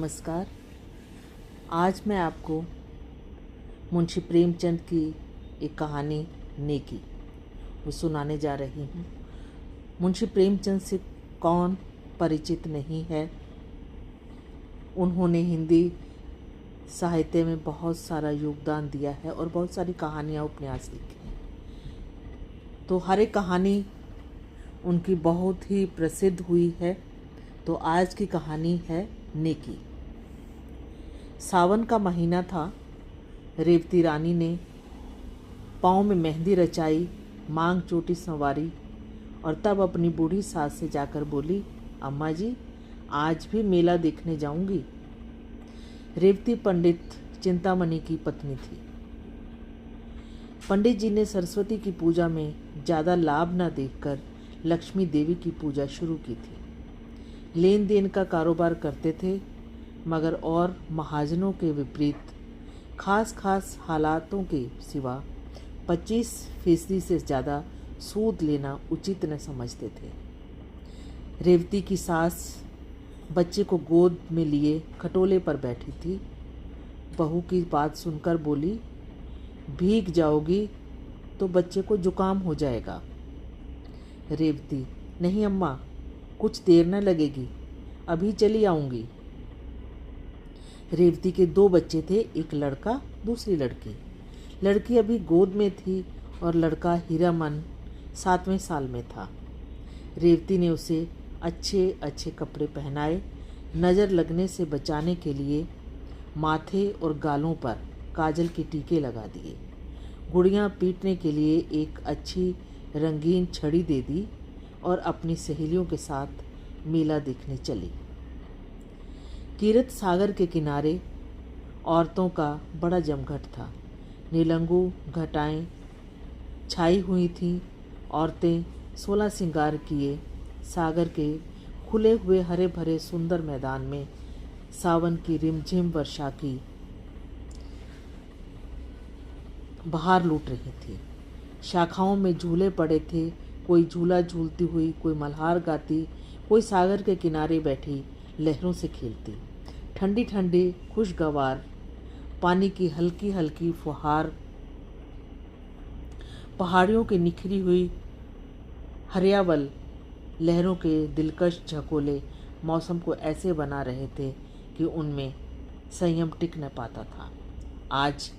नमस्कार। आज मैं आपको मुंशी प्रेमचंद की एक कहानी नेकी वो सुनाने जा रही हूँ। मुंशी प्रेमचंद से कौन परिचित नहीं है। उन्होंने हिंदी साहित्य में बहुत सारा योगदान दिया है और बहुत सारी कहानियाँ उपन्यास लिखे हैं। तो हर एक कहानी उनकी बहुत ही प्रसिद्ध हुई है। तो आज की कहानी है नेकी। सावन का महीना था। रेवती रानी ने पाँव में मेहंदी रचाई, मांग चोटी संवारी और तब अपनी बूढ़ी सास से जाकर बोली, अम्मा जी, आज भी मेला देखने जाऊंगी। रेवती पंडित चिंतामणि की पत्नी थी। पंडित जी ने सरस्वती की पूजा में ज़्यादा लाभ न देखकर लक्ष्मी देवी की पूजा शुरू की थी। लेन देन का कारोबार करते थे, मगर और महाजनों के विपरीत खास हालातों के सिवा 25% से ज़्यादा सूद लेना उचित न समझते थे। रेवती की सास बच्चे को गोद में लिए खटोले पर बैठी थी। बहू की बात सुनकर बोली, भीग जाओगी तो बच्चे को जुकाम हो जाएगा। रेवती, नहीं अम्मा, कुछ देर न लगेगी, अभी चली आऊँगी। रेवती के 2 बच्चे थे, एक लड़का दूसरी लड़की। लड़की अभी गोद में थी और लड़का हीरामन 7वें साल में था। रेवती ने उसे अच्छे अच्छे कपड़े पहनाए, नज़र लगने से बचाने के लिए माथे और गालों पर काजल के टीके लगा दिए। गुड़ियाँ पीटने के लिए एक अच्छी रंगीन छड़ी दे दी और अपनी सहेलियों के साथ मेला देखने चली। कीरत सागर के किनारे औरतों का बड़ा जमघट था। नीलंगू घटाएं छाई हुई थीं। औरतें 16 श्रृंगार किए सागर के खुले हुए हरे भरे सुंदर मैदान में सावन की रिमझिम वर्षा की बहार लूट रही थी। शाखाओं में झूले पड़े थे, कोई झूला झूलती हुई, कोई मल्हार गाती, कोई सागर के किनारे बैठी लहरों से खेलती। ठंडी ठंडी खुशगवार पानी की हल्की हल्की फुहार पहाड़ियों की निखरी हुई हरियावल लहरों के दिलकश झकोले मौसम को ऐसे बना रहे थे कि उनमें संयम टिक न पाता था। आज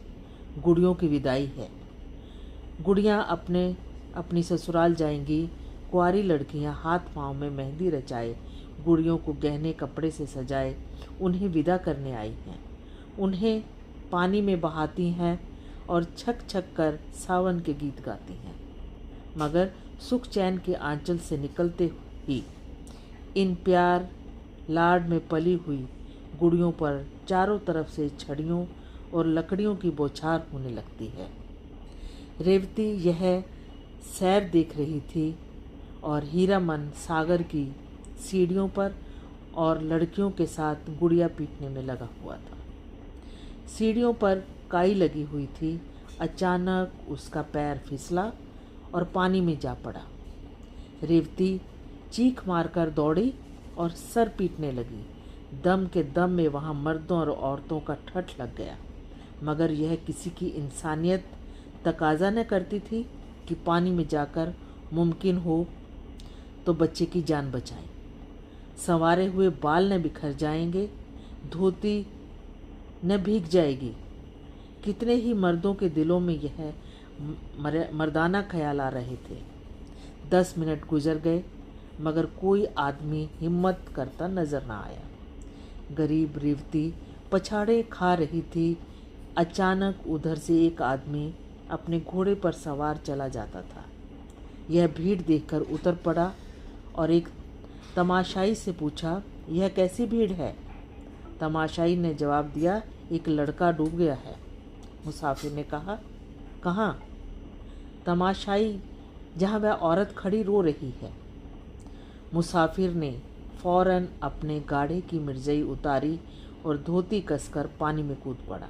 गुड़ियों की विदाई है। गुड़ियाँ अपनी ससुराल जाएंगी। कुंवारी लड़कियां हाथ पांव में मेहंदी रचाए, गुड़ियों को गहने कपड़े से सजाए उन्हें विदा करने आई हैं। उन्हें पानी में बहाती हैं और छक छक कर सावन के गीत गाती हैं। मगर सुख चैन के आंचल से निकलते ही इन प्यार लाड में पली हुई गुड़ियों पर चारों तरफ से छड़ियों और लकड़ियों की बौछार होने लगती है। रेवती यह सैर देख रही थी और हीरामन सागर की सीढ़ियों पर और लड़कियों के साथ गुड़िया पीटने में लगा हुआ था। सीढ़ियों पर काई लगी हुई थी। अचानक उसका पैर फिसला और पानी में जा पड़ा। रेवती चीख मारकर दौड़ी और सर पीटने लगी। दम के दम में वहाँ मर्दों और औरतों का ठठ लग गया, मगर यह किसी की इंसानियत तकाजा न करती थी कि पानी में जाकर मुमकिन हो तो बच्चे की जान बचाएं। संवारे हुए बाल न बिखर जाएंगे, धोती न भीग जाएगी। कितने ही मर्दों के दिलों में यह मर्दाना ख्याल आ रहे थे। 10 मिनट गुजर गए, मगर कोई आदमी हिम्मत करता नजर न आया। गरीब रेवती पछाड़े खा रही थी। अचानक उधर से एक आदमी अपने घोड़े पर सवार चला जाता था। यह भीड़ देखकर उतर पड़ा और एक तमाशाई से पूछा, यह कैसी भीड़ है? तमाशाई ने जवाब दिया, एक लड़का डूब गया है। मुसाफिर ने कहा, कहाँ? तमाशाई, जहाँ वह औरत खड़ी रो रही है। मुसाफिर ने फौरन अपने गाढ़े की मिर्जई उतारी और धोती कसकर पानी में कूद पड़ा।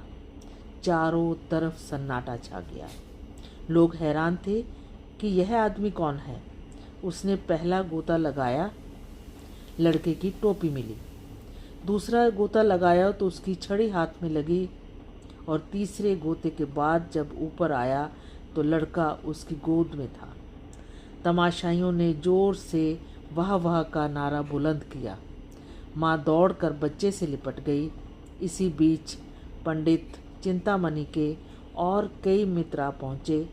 चारों तरफ सन्नाटा छा गया। लोग हैरान थे कि यह आदमी कौन है। उसने पहला गोता लगाया, लड़के की टोपी मिली। दूसरा गोता लगाया तो उसकी छड़ी हाथ में लगी और तीसरे गोते के बाद जब ऊपर आया तो लड़का उसकी गोद में था। तमाशाइयों ने जोर से वाह वाह का नारा बुलंद किया। माँ दौड़कर बच्चे से लिपट गई। इसी बीच पंडित चिंतामणि के और कई मित्र आ पहुँचे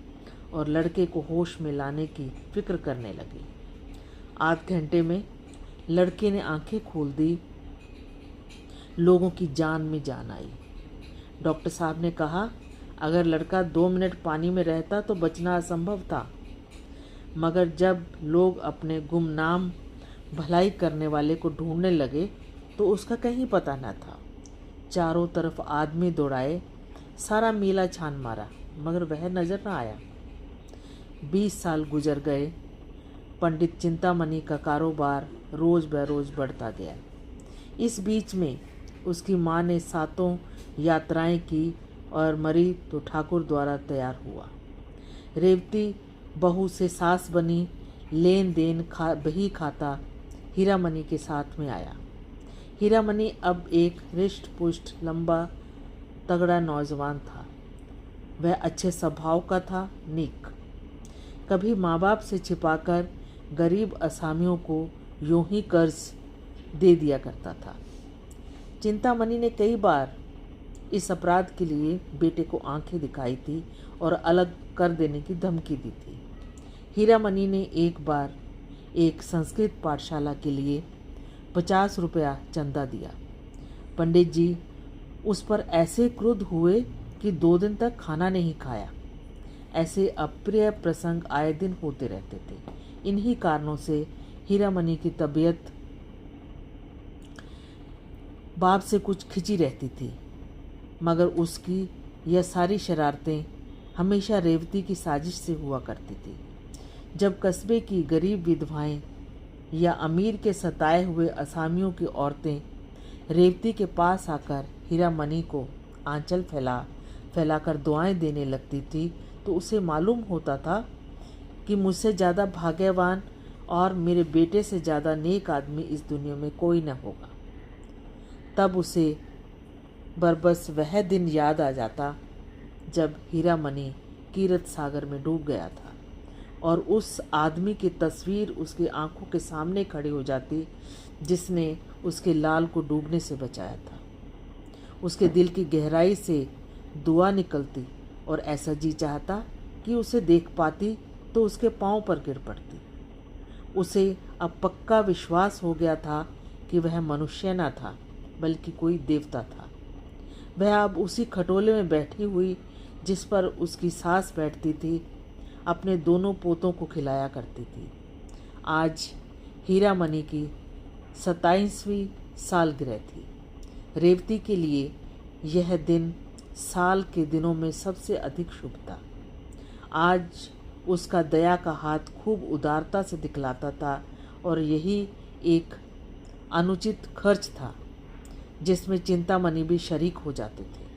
और लड़के को होश में लाने की फिक्र करने लगे। आध घंटे में लड़के ने आंखें खोल दी। लोगों की जान में जान आई। डॉक्टर साहब ने कहा, अगर लड़का 2 मिनट पानी में रहता तो बचना असंभव था। मगर जब लोग अपने गुमनाम भलाई करने वाले को ढूंढने लगे तो उसका कहीं पता न था। चारों तरफ आदमी दौड़ाए, सारा मेला छान मारा, मगर वह नजर न आया। 20 साल गुजर गए। पंडित चिंतामणि का कारोबार रोज बरोज बढ़ता गया। इस बीच में उसकी माँ ने 7 यात्राएं की और मरी तो ठाकुर द्वारा तैयार हुआ। रेवती बहू से सास बनी। लेन देन बही खाता हीरामणि के साथ में आया। हीरामणि अब एक रिष्ट पुष्ट लंबा तगड़ा नौजवान था। वह अच्छे स्वभाव का था, नेक। कभी माँ बाप से छिपाकर गरीब असामियों को यूं ही कर्ज दे दिया करता था। चिंतामणि ने कई बार इस अपराध के लिए बेटे को आंखें दिखाई थी और अलग कर देने की धमकी दी थी। हीरामणि ने एक बार एक संस्कृत पाठशाला के लिए 50 रुपया चंदा दिया। पंडित जी उस पर ऐसे क्रुद्ध हुए कि 2 दिन तक खाना नहीं खाया। ऐसे अप्रिय प्रसंग आए दिन होते रहते थे। इन्हीं कारणों से हीरामणि की तबीयत बाप से कुछ खिंची रहती थी, मगर उसकी यह सारी शरारतें हमेशा रेवती की साजिश से हुआ करती थी। जब कस्बे की गरीब विधवाएं या अमीर के सताए हुए असामियों की औरतें रेवती के पास आकर हीरामणि को आंचल फैलाकर दुआएं देने लगती थी तो उसे मालूम होता था कि मुझसे ज़्यादा भाग्यवान और मेरे बेटे से ज़्यादा नेक आदमी इस दुनिया में कोई न होगा। तब उसे बरबस वह दिन याद आ जाता जब हीरामणि कीरत सागर में डूब गया था और उस आदमी की तस्वीर उसकी आंखों के सामने खड़ी हो जाती जिसने उसके लाल को डूबने से बचाया था। उसके दिल की गहराई से दुआ निकलती और ऐसा जी चाहता कि उसे देख पाती तो उसके पांव पर गिर पड़ती। उसे अब पक्का विश्वास हो गया था कि वह मनुष्य न था बल्कि कोई देवता था। वह अब उसी खटोले में बैठी हुई जिस पर उसकी सास बैठती थी अपने दोनों पोतों को खिलाया करती थी। आज हीरामणि की 27वीं सालगिरह थी। रेवती के लिए यह दिन साल के दिनों में सबसे अधिक शुभ था। आज उसका दया का हाथ खूब उदारता से दिखलाता था और यही एक अनुचित खर्च था जिसमें चिंतामणि भी शरीक हो जाते थे।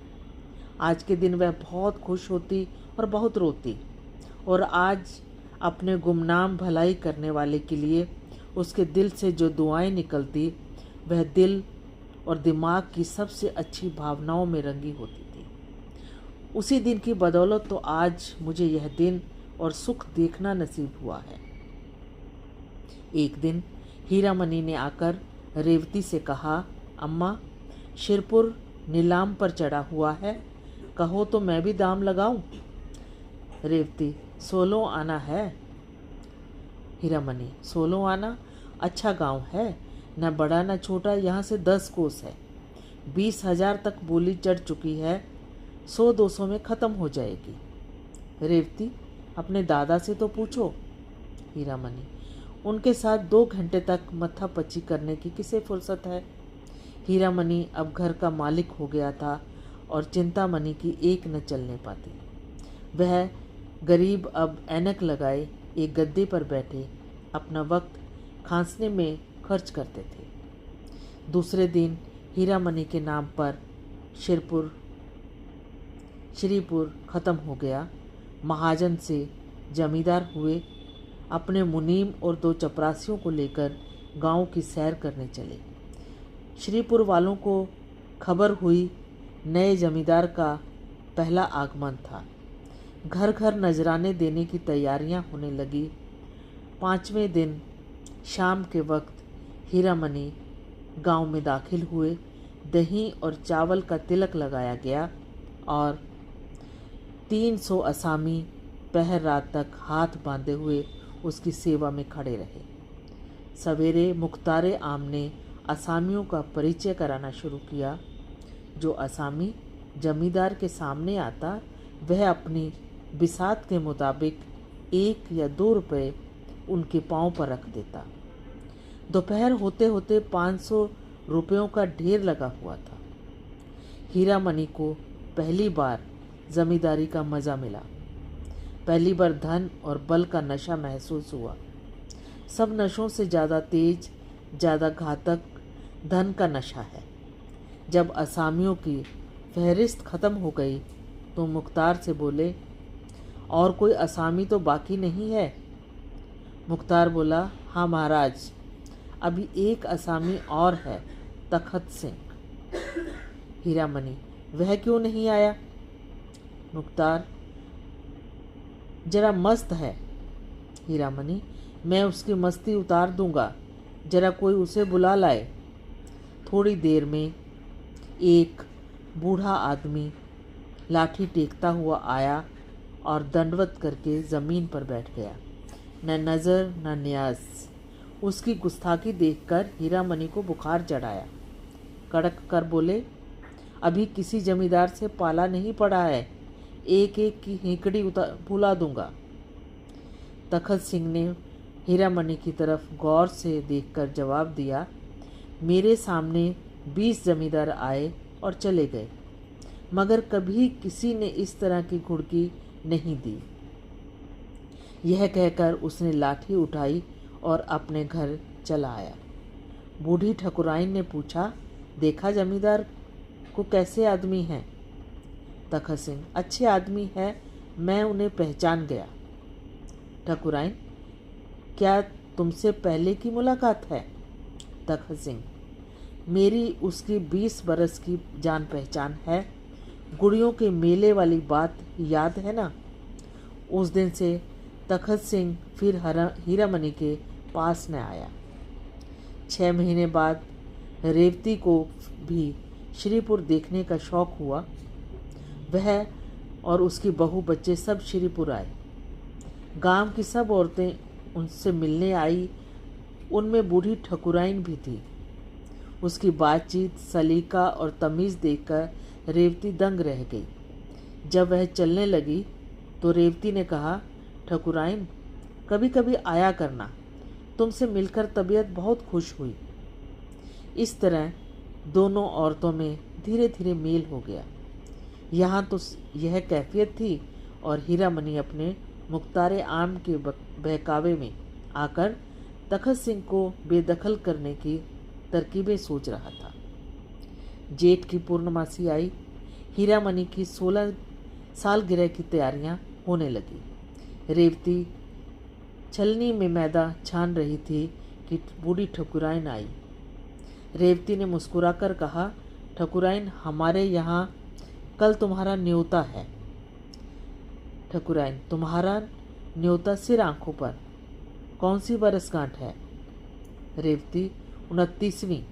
आज के दिन वह बहुत खुश होती और बहुत रोती और आज अपने गुमनाम भलाई करने वाले के लिए उसके दिल से जो दुआएं निकलती वह दिल और दिमाग की सबसे अच्छी भावनाओं में रंगी होती थी। उसी दिन की बदौलत तो आज मुझे यह दिन और सुख देखना नसीब हुआ है। एक दिन हीरामणि ने आकर रेवती से कहा, अम्मा, शिरपुर नीलाम पर चढ़ा हुआ है, कहो तो मैं भी दाम लगाऊं। रेवती, 16 आना है। हीरामणि, 16 आना? अच्छा गांव है, न बड़ा न छोटा, यहाँ से 10 कोस है। 20,000 तक बोली चढ़ चुकी है, 100-200 में ख़त्म हो जाएगी। रेवती, अपने दादा से तो पूछो। हीरामणि, उनके साथ 2 घंटे तक मत्थापच्ची करने की किसे फुर्सत है। हीरामणि अब घर का मालिक हो गया था और चिंतामणि की एक न चलने पाती। वह गरीब अब ऐनक लगाए एक गद्दे पर बैठे अपना वक्त खांसने में खर्च करते थे। दूसरे दिन हीरामणि के नाम पर श्रीपुर ख़त्म हो गया। महाजन से जमींदार हुए, अपने मुनीम और 2 चपरासियों को लेकर गांव की सैर करने चले। श्रीपुर वालों को खबर हुई नए जमींदार का पहला आगमन था। घर घर नजराने देने की तैयारियां होने लगी। 5वें दिन शाम के वक्त हीरामणि गांव में दाखिल हुए। दही और चावल का तिलक लगाया गया और 300 असामी पहर रात तक हाथ बांधे हुए उसकी सेवा में खड़े रहे। सवेरे मुख्तारे आम ने असामियों का परिचय कराना शुरू किया। जो असामी जमींदार के सामने आता वह अपनी बिसात के मुताबिक 1 या 2 रुपये उनके पांव पर रख देता। दोपहर होते होते 500 रुपयों का ढेर लगा हुआ था। हीरामणि को पहली बार जमींदारी का मज़ा मिला। पहली बार धन और बल का नशा महसूस हुआ। सब नशों से ज़्यादा तेज, ज़्यादा घातक धन का नशा है। जब असामियों की फहरिस्त ख़त्म हो गई तो मुख्तार से बोले, और कोई असामी तो बाकी नहीं है? मुख्तार बोला, हाँ महाराज, अभी एक असामी और है, तखत सिंह। हीरामणि, वह क्यों नहीं आया? मुख्तार, जरा मस्त है। हीरामणि, मैं उसकी मस्ती उतार दूंगा, जरा कोई उसे बुला लाए। थोड़ी देर में एक बूढ़ा आदमी लाठी टेकता हुआ आया और दंडवत करके ज़मीन पर बैठ गया। न नज़र न न्याज। उसकी गुस्ताखी देखकर हीरामणि को बुखार चढ़ आया। कड़क कर बोले, अभी किसी जमींदार से पाला नहीं पड़ा है, एक एक की हेकड़ी भुला दूंगा। तखत सिंह ने हीरामणि की तरफ गौर से देखकर जवाब दिया, मेरे सामने 20 जमींदार आए और चले गए, मगर कभी किसी ने इस तरह की घुड़की नहीं दी। यह कहकर उसने लाठी उठाई और अपने घर चला आया। बूढ़ी ठकुराइन ने पूछा, देखा जमींदार को कैसे आदमी हैं? तखत सिंह, अच्छे आदमी है, मैं उन्हें पहचान गया। ठकुराइन, क्या तुमसे पहले की मुलाकात है? तखत सिंह, मेरी उसकी 20 बरस की जान पहचान है। गुड़ियों के मेले वाली बात याद है ना? उस दिन से तखत सिंह फिर हीरामणि के पास न आया। 6 महीने बाद रेवती को भी श्रीपुर देखने का शौक हुआ। वह और उसकी बहू बच्चे सब श्रीपुर आए। गांव की सब औरतें उनसे मिलने आई। उनमें बूढ़ी ठकुराइन भी थी। उसकी बातचीत, सलीका और तमीज़ देखकर रेवती दंग रह गई। जब वह चलने लगी तो रेवती ने कहा, ठकुराइन, कभी कभी आया करना, तुमसे मिलकर तबीयत बहुत खुश हुई। इस तरह दोनों औरतों में धीरे धीरे मेल हो गया। यहाँ तो यह कैफियत थी और हीरामणि अपने मुख्तारे आम के बहकावे में आकर तखत सिंह को बेदखल करने की तरकीबें सोच रहा था। जेठ की पूर्णमासी आई। हीरामणि की 16 सालगिरह की तैयारियां होने लगी। रेवती छलनी में मैदा छान रही थी कि बूढ़ी ठकुराइन आई। रेवती ने मुस्कुराकर कहा, ठकुराइन, हमारे यहाँ कल तुम्हारा न्योता है। ठकुराइन, तुम्हारा न्योता सिर आंखों पर, कौन सी बरसगांठ है? रेवती, 29वीं।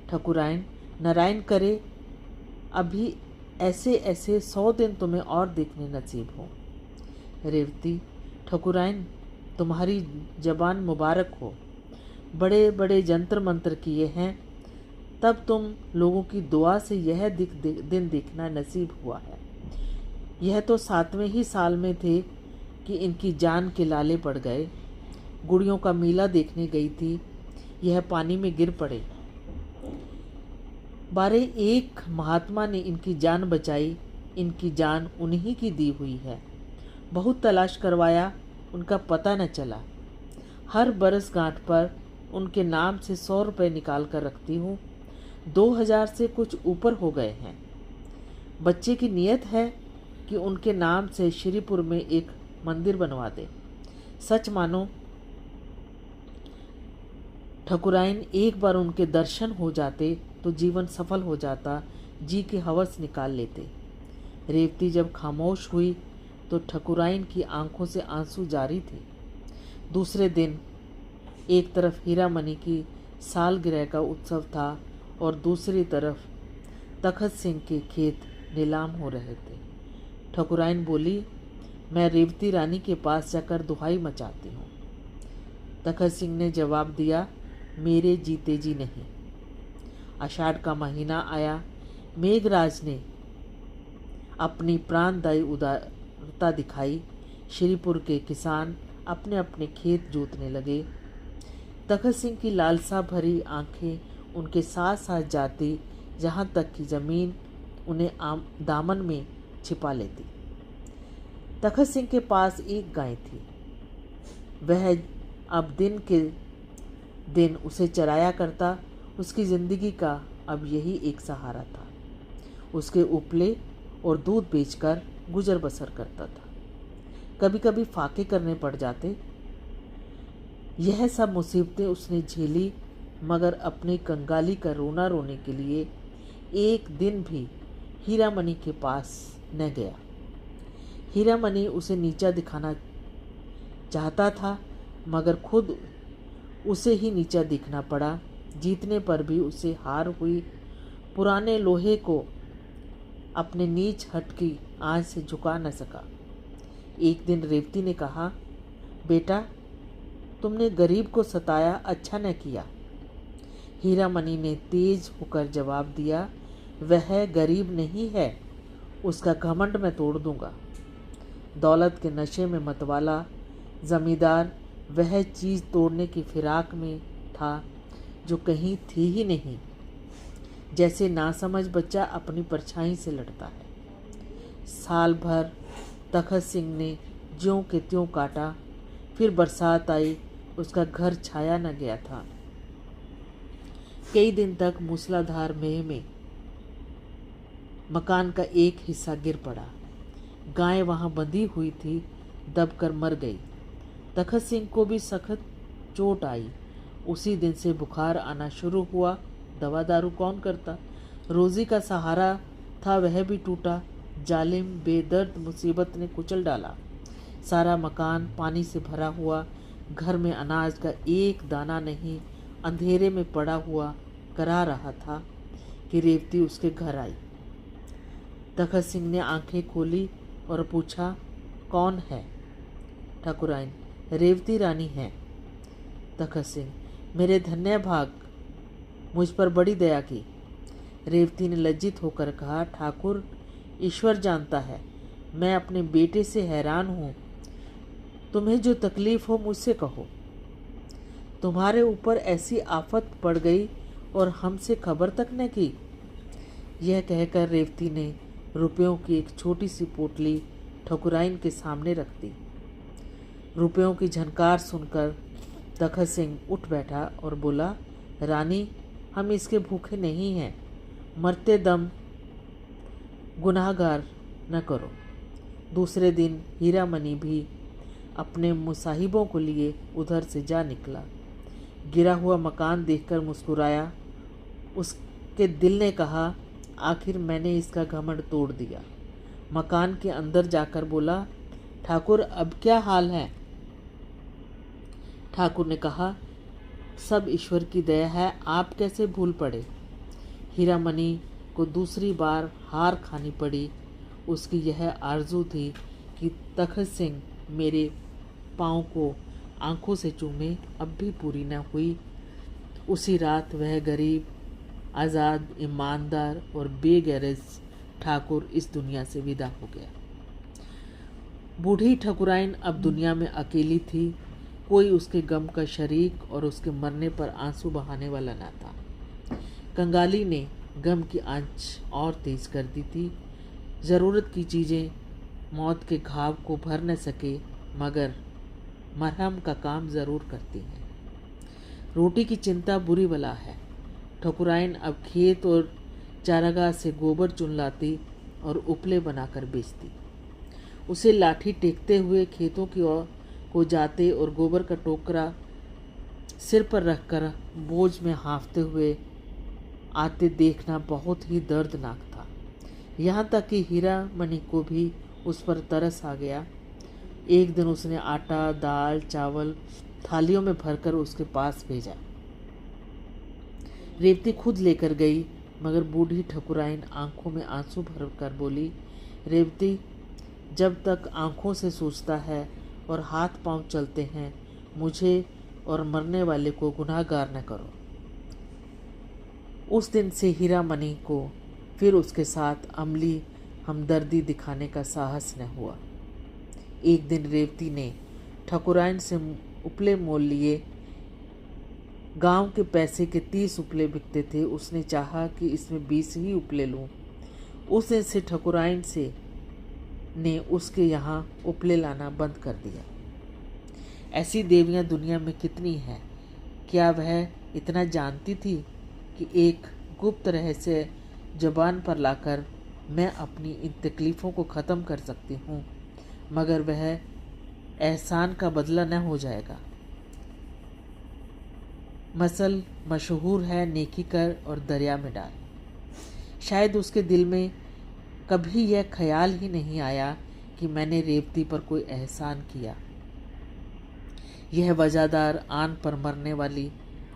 ठकुराइन, नारायण करे अभी ऐसे ऐसे 100 दिन तुम्हें और देखने नसीब हो। रेवती, ठकुराइन, तुम्हारी जबान मुबारक हो, बड़े बड़े जंतर मंत्र किए हैं, तब तुम लोगों की दुआ से यह दिन देखना नसीब हुआ है। यह तो 7वें ही साल में थे कि इनकी जान के लाले पड़ गए। गुड़ियों का मेला देखने गई थी, यह पानी में गिर पड़े। बारे एक महात्मा ने इनकी जान बचाई। इनकी जान उन्हीं की दी हुई है। बहुत तलाश करवाया, उनका पता न चला। हर बरसगांठ पर उनके नाम से 100 रुपये निकाल कर रखती हूँ। 2000 से कुछ ऊपर हो गए हैं। बच्चे की नीयत है कि उनके नाम से श्रीपुर में एक मंदिर बनवा दे। सच मानो ठकुराइन एक बार उनके दर्शन हो जाते तो जीवन सफल हो जाता, जी के हवस निकाल लेते। रेवती जब खामोश हुई तो ठकुराइन की आंखों से आंसू जारी थे। दूसरे दिन एक तरफ हीरामणि की सालगिरह का उत्सव था और दूसरी तरफ तखत सिंह के खेत नीलाम हो रहे थे। ठकुराइन बोली, मैं रेवती रानी के पास जाकर दुहाई मचाती हूँ। तखत सिंह ने जवाब दिया, मेरे जीते जी नहीं। आषाढ़ का महीना आया। मेघराज ने अपनी प्राणदायी उदारता दिखाई। श्रीपुर के किसान अपने अपने खेत जोतने लगे। तखत सिंह की लालसा भरी आंखें उनके साथ साथ जाती, जहाँ तक कि जमीन उन्हें दामन में छिपा लेती। तखत सिंह के पास एक गाय थी। वह अब दिन के दिन उसे चराया करता। उसकी जिंदगी का अब यही एक सहारा था। उसके उपले और दूध बेचकर गुजर बसर करता था। कभी कभी फाके करने पड़ जाते। यह सब मुसीबतें उसने झेली, मगर अपनी कंगाली का रोना रोने के लिए एक दिन भी हीरामणि के पास न गया। हीरामणि उसे नीचा दिखाना चाहता था, मगर खुद उसे ही नीचा दिखना पड़ा। जीतने पर भी उसे हार हुई। पुराने लोहे को अपने नीच हटकी आंच से झुका न सका। एक दिन रेवती ने कहा, बेटा, तुमने गरीब को सताया, अच्छा न किया। हीरामणि ने तेज होकर जवाब दिया, वह गरीब नहीं है, उसका घमंड मैं तोड़ दूंगा। दौलत के नशे में मतवाला जमींदार वह चीज़ तोड़ने की फिराक में था जो कहीं थी ही नहीं, जैसे नासमझ बच्चा अपनी परछाई से लड़ता है। साल भर तखत सिंह ने ज्यों के त्यों काटा। फिर बरसात आई, उसका घर छाया न गया था। कई दिन तक मूसलाधार मेह में मकान का एक हिस्सा गिर पड़ा। गाय वहां बंधी हुई थी, दबकर मर गई। तखत सिंह को भी सख्त चोट आई। उसी दिन से बुखार आना शुरू हुआ। दवा दारू कौन करता? रोजी का सहारा था वह भी टूटा। जालिम बेदर्द मुसीबत ने कुचल डाला। सारा मकान पानी से भरा हुआ। घर में अनाज का एक दाना नहीं। अंधेरे में पड़ा हुआ करा रहा था कि रेवती उसके घर आई। तखत सिंह ने आंखें खोली और पूछा, कौन है? ठाकुराइन, रेवती रानी है। तखत सिंह, मेरे धन्य भाग, मुझ पर बड़ी दया की। रेवती ने लज्जित होकर कहा, ठाकुर, ईश्वर जानता है मैं अपने बेटे से हैरान हूँ। तुम्हें जो तकलीफ हो मुझसे कहो। तुम्हारे ऊपर ऐसी आफत पड़ गई और हमसे खबर तक न की। यह कहकर रेवती ने रुपयों की एक छोटी सी पोटली ठकुराइन के सामने रख दी। रुपयों की झनकार सुनकर तखत सिंह उठ बैठा और बोला, रानी, हम इसके भूखे नहीं हैं। मरते दम गुनाहगार न करो। दूसरे दिन हीरामणि भी अपने मुसाहिबों को लिए उधर से जा निकला। गिरा हुआ मकान देखकर मुस्कुराया। उसके दिल ने कहा, आखिर मैंने इसका घमंड तोड़ दिया। मकान के अंदर जाकर बोला, ठाकुर, अब क्या हाल है? ठाकुर ने कहा, सब ईश्वर की दया है, आप कैसे भूल पड़े? हीरामणि को दूसरी बार हार खानी पड़ी। उसकी यह आरजू थी कि तखत सिंह मेरे पाँव को आंखों से चूमे, अब भी पूरी न हुई। उसी रात वह गरीब, आज़ाद, ईमानदार और बेगैरज ठाकुर इस दुनिया से विदा हो गया। बूढ़ी ठकुराइन अब दुनिया में अकेली थी। कोई उसके गम का शरीक और उसके मरने पर आंसू बहाने वाला न था। कंगाली ने गम की आंच और तेज कर दी थी। ज़रूरत की चीज़ें मौत के घाव को भर न सके, मगर मरहम का काम ज़रूर करती हैं। रोटी की चिंता बुरी बला है। ठकुराइन अब खेत और चारागाह से गोबर चुन लाती और उपले बनाकर बेचती। उसे लाठी टेकते हुए खेतों की ओर को जाते और गोबर का टोकरा सिर पर रखकर बोझ में हाँफते हुए आते देखना बहुत ही दर्दनाक था। यहाँ तक कि हीरा मणि को भी उस पर तरस आ गया। एक दिन उसने आटा, दाल, चावल थालियों में भरकर उसके पास भेजा। रेवती खुद लेकर गई, मगर बूढ़ी ठकुराइन आंखों में आंसू भर कर बोली, रेवती, जब तक आंखों से सूझता है और हाथ पांव चलते हैं, मुझे और मरने वाले को गुनाहगार न करो। उस दिन से हीरा मणि को फिर उसके साथ अमली हमदर्दी दिखाने का साहस न हुआ। एक दिन रेवती ने ठकुराइन से उपले मोल लिए। गांव के पैसे के 30 उपले बिकते थे। उसने चाहा कि इसमें 20 ही उपले लूं। उस दिन से ठकुराइन ने उसके यहाँ उपले लाना बंद कर दिया। ऐसी देवियां दुनिया में कितनी हैं। क्या वह इतना जानती थी कि एक गुप्त रहस्य जबान पर लाकर मैं अपनी इन तकलीफ़ों को ख़त्म कर सकती हूँ, मगर वह एहसान का बदला न हो जाएगा। मसल मशहूर है, नेकी कर और दरिया में डाल। शायद उसके दिल में कभी यह ख्याल ही नहीं आया कि मैंने रेवती पर कोई एहसान किया। यह वज़ादार आन पर मरने वाली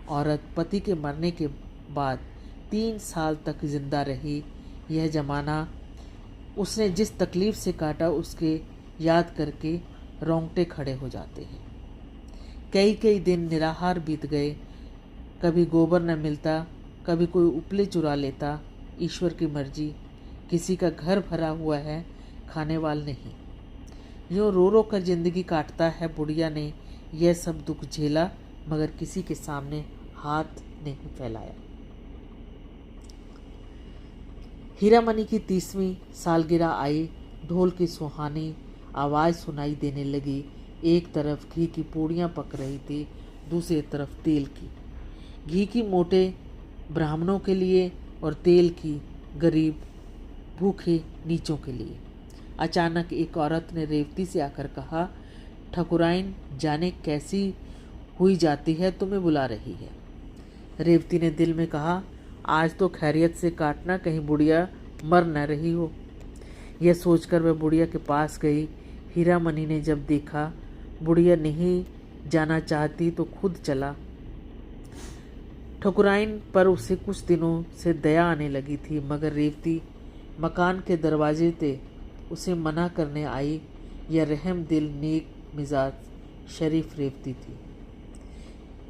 औरत पति के मरने के बाद 3 साल तक जिंदा रही। यह ज़माना उसने जिस तकलीफ़ से काटा, उसके याद करके रोंगटे खड़े हो जाते हैं। कई कई दिन निराहार बीत गए। कभी गोबर न मिलता, कभी कोई उपले चुरा लेता। ईश्वर की मर्जी, किसी का घर भरा हुआ है, खाने वाल नहीं। यूँ रो रो कर जिंदगी काटता है। बुढ़िया ने यह सब दुख झेला, मगर किसी के सामने हाथ नहीं फैलाया। हीरा मणि की 30वीं सालगिरह आई। ढोल की सुहानी आवाज़ सुनाई देने लगी। एक तरफ घी की पूड़ियाँ पक रही थी, दूसरी तरफ तेल की। घी की मोटे ब्राह्मणों के लिए और तेल की गरीब भूखे नीचों के लिए। अचानक एक औरत ने रेवती से आकर कहा, ठकुराइन जाने कैसी हुई जाती है, तुम्हें बुला रही है। रेवती ने दिल में कहा, आज तो खैरियत से काटना, कहीं बुढ़िया मर न रही हो। यह सोचकर वह बुढ़िया के पास गई। हीरा मणि ने जब देखा बुढ़िया नहीं जाना चाहती तो खुद चला। ठकुराइन पर उसे कुछ दिनों से दया आने लगी थी, मगर रेवती मकान के दरवाजे से उसे मना करने आई। यह रहम दिल, नेक मिजाज, शरीफ रेवती थी।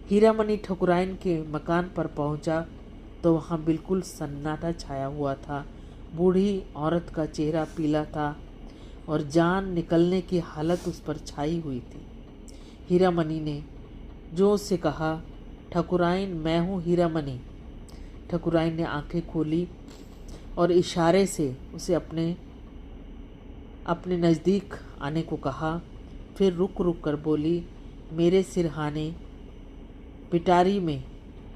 हीरा मणि ठकुराइन के मकान पर पहुंचा तो वहां बिल्कुल सन्नाटा छाया हुआ था। बूढ़ी औरत का चेहरा पीला था और जान निकलने की हालत उस पर छाई हुई थी। हीरा मणि ने जोर से कहा, ठकुराइन, मैं हूँ हीरा मणि। ठकुराइन ने आंखें खोली और इशारे से उसे अपने नज़दीक आने को कहा। फिर रुक रुक कर बोली, मेरे सिरहाने पिटारी में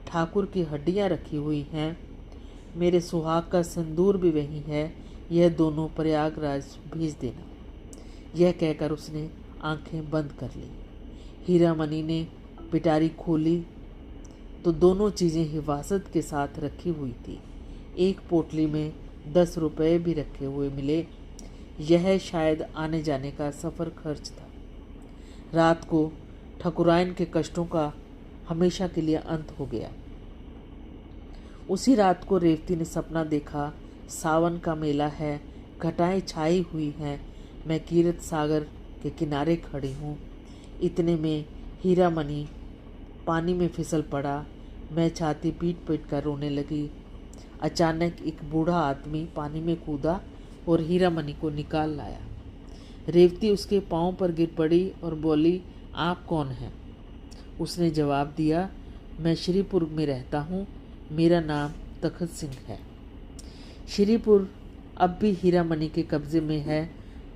ठाकुर की हड्डियाँ रखी हुई हैं। मेरे सुहाग का सिंदूर भी वही है। यह दोनों प्रयागराज भेज देना। यह कहकर उसने आंखें बंद कर ली। हीरा मणि ने पिटारी खोली तो दोनों चीज़ें हिफाजत के साथ रखी हुई थी। एक पोटली में 10 रुपये भी रखे हुए मिले। यह शायद आने जाने का सफ़र खर्च था। रात को ठकुराइन के कष्टों का हमेशा के लिए अंत हो गया। उसी रात को रेवती ने सपना देखा। सावन का मेला है, घटाएं छाई हुई हैं, मैं कीरत सागर के किनारे खड़ी हूँ। इतने में हीरा मणि पानी में फिसल पड़ा। मैं छाती पीट पीट कर रोने लगी। अचानक एक बूढ़ा आदमी पानी में कूदा और हीरा मणि को निकाल लाया। रेवती उसके पांव पर गिर पड़ी और बोली, आप कौन हैं? उसने जवाब दिया, मैं श्रीपुर में रहता हूँ, मेरा नाम तखत सिंह है। श्रीपुर अब भी हीरा मणि के कब्जे में है,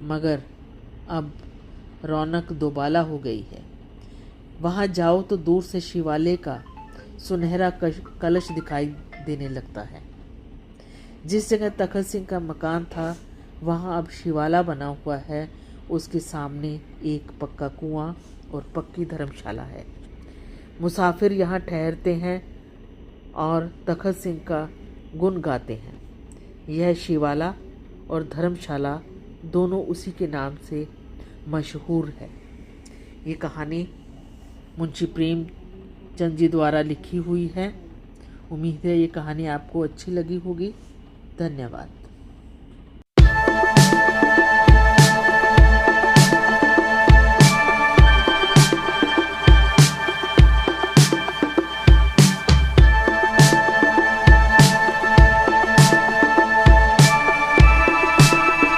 मगर अब रौनक दोबाला हो गई है। वहाँ जाओ तो दूर से शिवालय का सुनहरा कलश दिखाई देने लगता है। जिस जगह तखत सिंह का मकान था वहाँ अब शिवाला बना हुआ है। उसके सामने एक पक्का कुआं और पक्की धर्मशाला है। मुसाफिर यहाँ ठहरते हैं और तखत सिंह का गुण गाते हैं। यह शिवाला और धर्मशाला दोनों उसी के नाम से मशहूर है। ये कहानी मुंशी प्रेमचंद जी द्वारा लिखी हुई है। उम्मीद है ये कहानी आपको अच्छी लगी होगी। धन्यवाद।